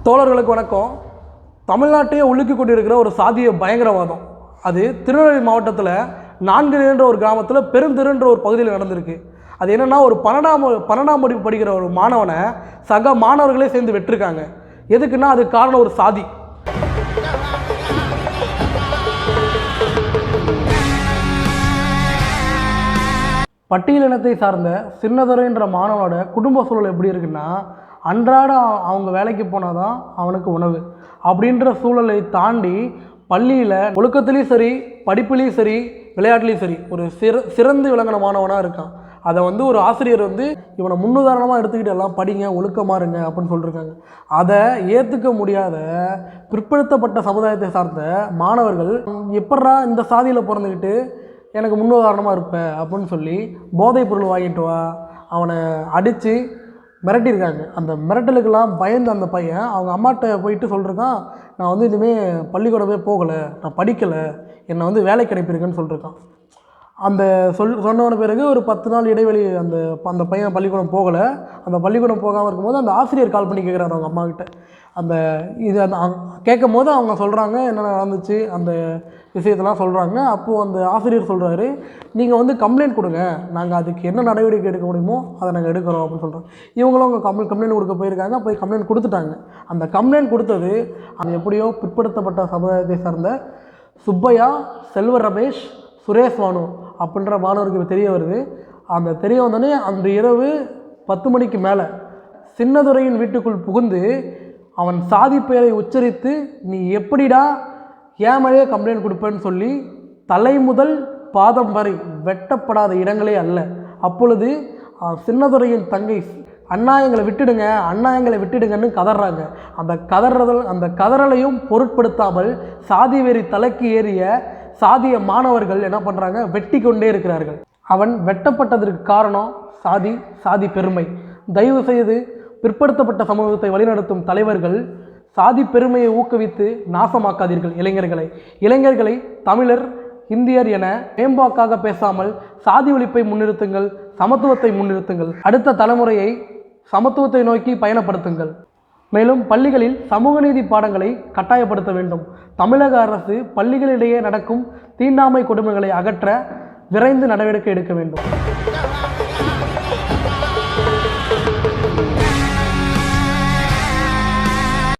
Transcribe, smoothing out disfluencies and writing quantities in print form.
தோழர்களுக்கு வணக்கம். தமிழ்நாட்டையே உலுக்கி கொண்டிருக்கிற ஒரு சாதிய பயங்கரவாதம் அது திருநெல்வேலி மாவட்டத்தில் 4 என்ற ஒரு கிராமத்தில் பெருந்தெருன்ற ஒரு பகுதியில் நடந்திருக்கு. அது என்னென்னா, ஒரு 12ஆம் படிப்பு படிக்கிற ஒரு மாணவனை சக மாணவர்களே சேர்ந்து வெட்டிருக்காங்க. எதுக்குன்னா அதுக்கு காரணம் ஒரு சாதி. பட்டியலினத்தை சார்ந்த சின்னதுரைன்ற மாணவனோட குடும்ப சூழல் எப்படி இருக்குன்னா, அன்றாட அவங்க வேலைக்கு போனால் தான் அவனுக்கு உணவு அப்படின்ற சூழலை தாண்டி பள்ளியில் ஒழுக்கத்துலேயும் சரி, படிப்புலேயும் சரி, விளையாட்டுலேயும் சரி ஒரு சிறந்து விளங்கின மாணவனாக இருக்கான். அதை ஒரு ஆசிரியர் இவனை முன்னுதாரணமாக எடுத்துக்கிட்டு எல்லாம் படிங்க, ஒழுக்கமாக இருங்க அப்படின்னு சொல்லியிருக்காங்க. அதை ஏற்றுக்க முடியாத பிற்படுத்தப்பட்ட சமுதாயத்தை சார்ந்த மாணவர்கள் எப்பட்றா இந்த சாதியில் பிறந்துக்கிட்டு எனக்கு முன்னுதாரணமாக இருப்பேன் அப்படின்னு சொல்லி போதைப் பொருள் வாங்கிட்டு வா அவனை அடித்து மிரட்டியிருக்காங்க. அந்த மிரட்டலுக்கெல்லாம் பயந்து அந்த பையன் அவங்க அம்மாட்ட போயிட்டு சொல்லியிருக்கான், நான் இனிமேல் பள்ளிக்கூடமே போகலை, நான் படிக்கலை, என்னை வேலைக்கு அனுப்பியிருக்கேன்னு சொல்லியிருக்கான். அந்த சொன்ன பிறகு ஒரு 10 நாள் இடைவெளி அந்த பையன் பள்ளிக்கூடம் போகலை. அந்த பள்ளிக்கூடம் போகாமல் இருக்கும்போது அந்த ஆசிரியர் கால் பண்ணி கேட்குறாரு அவங்க அம்மாக்கிட்ட. கேட்கும் போது அவங்க சொல்கிறாங்க என்னென்ன நடந்துச்சு அந்த விஷயத்தெல்லாம் சொல்கிறாங்க. அப்போது அந்த ஆசிரியர் சொல்கிறாரு, நீங்கள் கம்ப்ளைண்ட் கொடுங்க, நாங்கள் அதுக்கு என்ன நடவடிக்கை எடுக்க முடியுமோ அதை நாங்கள் எடுக்கிறோம் அப்படின்னு சொல்கிறோம். இவங்களும் அவங்க கம்ப்ளைண்ட் கொடுக்க போயிருக்காங்க. போய் கம்ப்ளைண்ட் கொடுத்துட்டாங்க. அந்த கம்ப்ளைண்ட் கொடுத்தது அது எப்படியோ பிற்படுத்தப்பட்ட சமுதாயத்தை சார்ந்த சுப்பையா, செல்வ ரமேஷ், சுரேஷ் வானு அப்படின்ற மாணவருக்கு தெரிய வருது. அந்த தெரிய வந்தோடனே அன்று இரவு 10 மணிக்கு மேலே சின்னதுரையின் வீட்டுக்குள் புகுந்து அவன் சாதி பெயரை உச்சரித்து, நீ எப்படிடா ஏன் மேலேயே கம்ப்ளைண்ட் கொடுப்பேன்னு சொல்லி தலை முதல் பாதம் வரை வெட்டப்படாத இடங்களே அல்ல. அப்பொழுது சின்னதுரையின் தங்கை, அண்ணா எங்களை விட்டுடுங்க, அண்ணா எங்களை விட்டுடுங்கன்னு கதறாங்க. அந்த கதறலையும் பொருட்படுத்தாமல் சாதி வெறி தலைக்கு ஏறிய சாதிய மாணவர்கள் என்ன பண்ணுறாங்க, வெட்டி கொண்டே இருக்கிறார்கள். அவன் வெட்டப்பட்டதற்கு காரணம் சாதி பெருமை. தயவு செய்து பிற்படுத்தப்பட்ட சமூகத்தை வழிநடத்தும் தலைவர்கள் சாதி பெருமையை ஊக்குவித்து நாசமாக்காதீர்கள் இளைஞர்களை தமிழர், இந்தியர் என மேம்பாக்காக பேசாமல் சாதி ஒழிப்பை முன்னிறுத்துங்கள், சமத்துவத்தை முன்னிறுத்துங்கள், அடுத்த தலைமுறையை சமத்துவத்தை நோக்கி பயணப்படுத்துங்கள். மேலும் பள்ளிகளில் சமூக நீதி பாடங்களை கட்டாயப்படுத்த வேண்டும். தமிழக அரசு பள்ளிகளிடையே நடக்கும் தீண்டாமை கொடுமைகளை அகற்ற விரைந்து நடவடிக்கை எடுக்க வேண்டும்.